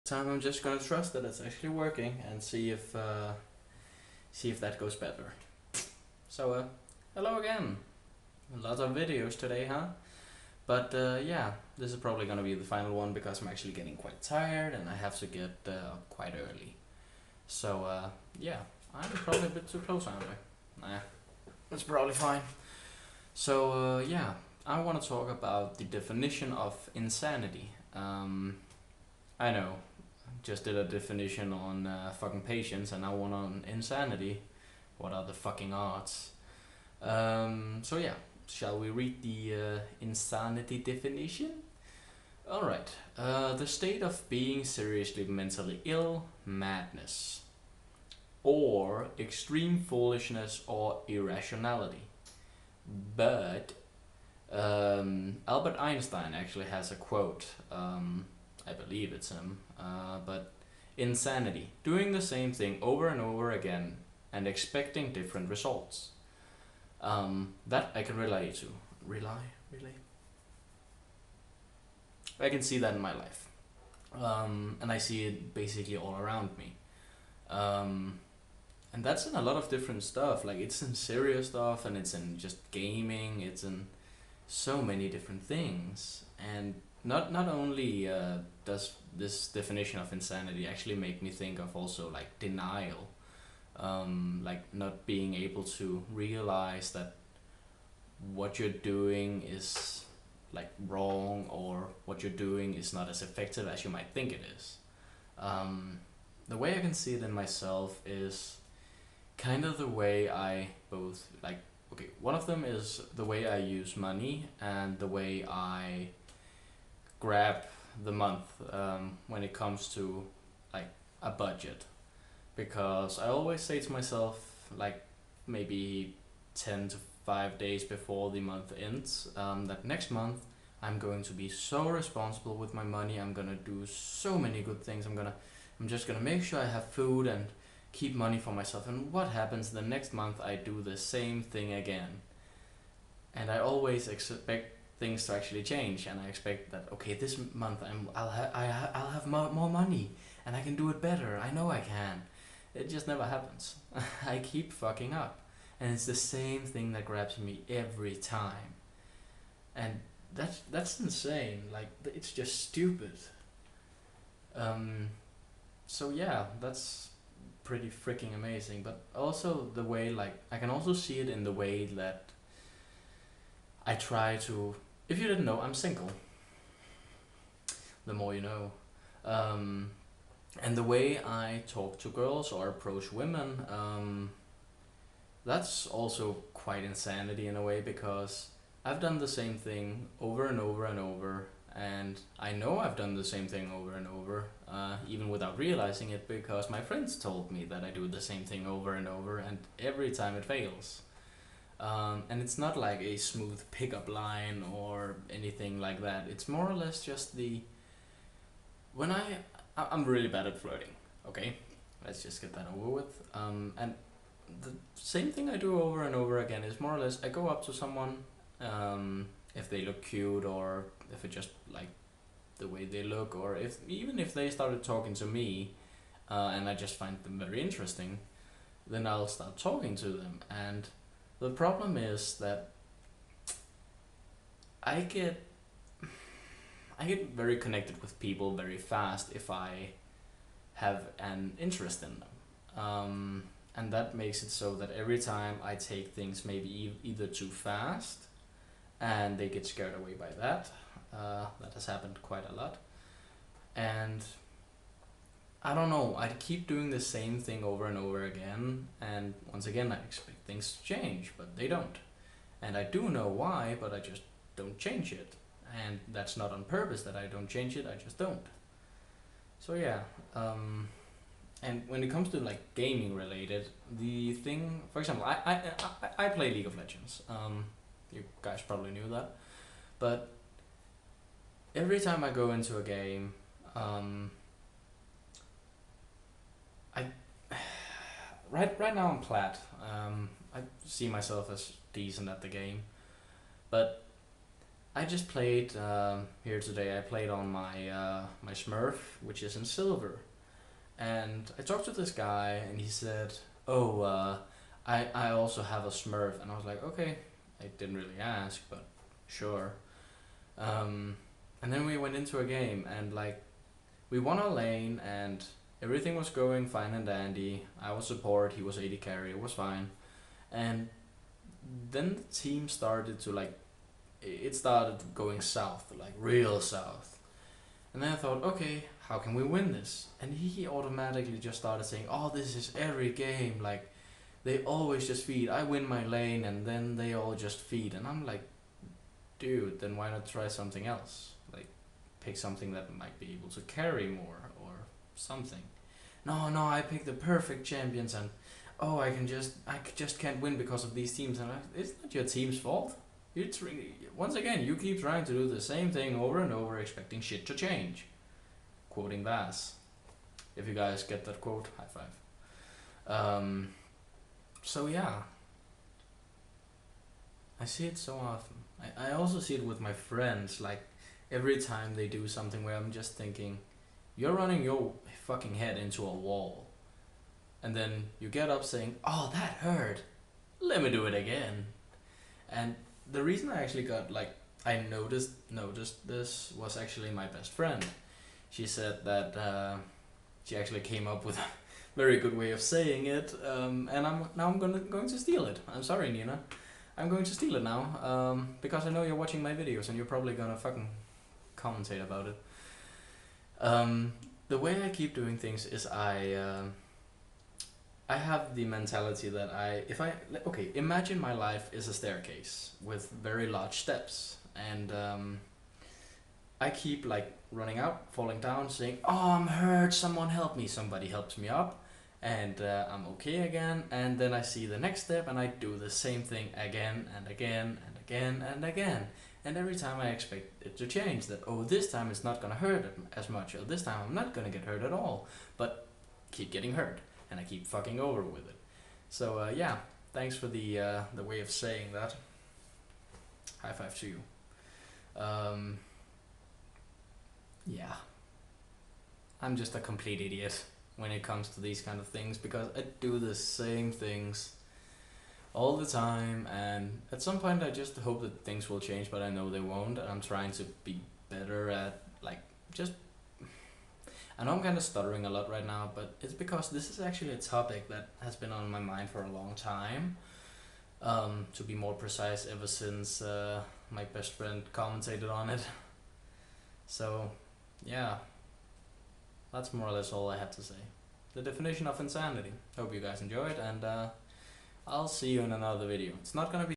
Time I'm just gonna trust that it's actually working and see if that goes better. So hello again. Lots of videos today, huh? But yeah, this is probably gonna be the final one because I'm actually getting quite tired and I have to get up quite early. So yeah, I'm probably a bit too close, aren't I? Nah, that's probably fine. So yeah, I want to talk about the definition of insanity. I know, just did a definition on fucking patience and now one on insanity. What are the fucking odds? So yeah, shall we read the insanity definition? Alright, the state of being seriously mentally ill, madness, or extreme foolishness or irrationality. But Albert Einstein actually has a quote, I believe it's him, but insanity, doing the same thing over and over again and expecting different results. That I can relate to. Relate? I can see that in my life. And I see it basically all around me. Um, and that's in a lot of different stuff. Like, it's in serious stuff and it's in just gaming, it's in so many different things. And not only does this definition of insanity actually make me think of also like denial, like not being able to realize that what you're doing is like wrong or what you're doing is not as effective as you might think it is. The way I can see it in myself is kind of the way I both like. Okay, one of them is the way I use money and the way I grab the month when it comes to like a budget, because I always say to myself, like maybe 10 to 5 days before the month ends, that next month I'm going to be so responsible with my money. I'm gonna do so many good things. I'm just gonna make sure I have food and keep money for myself. And what happens the next month? I do the same thing again, and I always expect things to actually change. And I expect that okay, this month I'll have more money and I can do it better. I know I can. It just never happens. I keep fucking up, and it's the same thing that grabs me every time, and that's insane. Like it's just stupid. Um, so yeah, that's pretty freaking amazing. But also the way, like, I can also see it in the way that I try to. If you didn't know, I'm single. The more you know. Um, and the way I talk to girls or approach women, that's also quite insanity in a way, because I've done the same thing over and over and over, and I know I've done the same thing over and over, even without realizing it, because my friends told me that I do the same thing over and over, and every time it fails. And it's not like a smooth pickup line or anything like that. It's more or less just the when I'm really bad at flirting. Okay, let's just get that over with. And the same thing I do over and over again is more or less I go up to someone, if they look cute or if it just like the way they look, or if even if they started talking to me, and I just find them very interesting, then I'll start talking to them. And the problem is that I get I get very connected with people very fast if I have an interest in them. And that makes it so that every time I take things maybe either too fast and they get scared away by that. That has happened quite a lot. And I don't know, I keep doing the same thing over and over again, and once again I expect things to change, but they don't. And I do know why, but I just don't change it. And that's not on purpose that I don't change it, I just don't. So yeah, and when it comes to like gaming related, the thing, for example, I play League of Legends. You guys probably knew that, but every time I go into a game, I right now I'm plat. I see myself as decent at the game, but I just played here today. I played on my Smurf, which is in silver, and I talked to this guy, and he said, "Oh, I also have a Smurf," and I was like, "Okay." I didn't really ask, but sure. And then we went into a game, and like we won our lane, and everything was going fine and dandy. I was support, he was AD carry, it was fine. And then the team started to like, it started going south, like real south. And then I thought, okay, how can we win this? And he automatically just started saying, oh, this is every game, like they always just feed. I win my lane and then they all just feed. And I'm like, dude, then why not try something else? Like pick something that might be able to carry more or something. No, I picked the perfect champions, and oh, I just can't win because of these teams. And it's not your team's fault. It's really, once again, you keep trying to do the same thing over and over, expecting shit to change. Quoting Bass. If you guys get that quote, high five. So yeah, I see it so often. I also see it with my friends, like every time they do something where I'm just thinking, you're running your fucking head into a wall. And then you get up saying, oh, that hurt. Let me do it again. And the reason I actually got, like, I noticed this was actually my best friend. She said that she actually came up with a very good way of saying it, and I'm going to steal it. I'm sorry, Nina. I'm going to steal it now, because I know you're watching my videos and you're probably gonna fucking commentate about it. The way I keep doing things is I have the mentality that okay, imagine my life is a staircase with very large steps, and I keep like running out, falling down, saying, oh, I'm hurt, someone help me. Somebody helps me up, and I'm okay again, and then I see the next step and I do the same thing again and again and again and again. And every time I expect it to change, that, oh, this time it's not gonna hurt as much, or this time I'm not gonna get hurt at all, but keep getting hurt, and I keep fucking over with it. So yeah, thanks for the way of saying that. High five to you. Yeah, I'm just a complete idiot when it comes to these kind of things, because I do the same things all the time, and at some point I just hope that things will change, but I know they won't, and I'm trying to be better at, like, just, I know I'm kind of stuttering a lot right now, but it's because this is actually a topic that has been on my mind for a long time, to be more precise, ever since my best friend commentated on it. So yeah, that's more or less all I have to say. The definition of insanity. Hope you guys enjoyed, and I'll see you in another video. It's not gonna be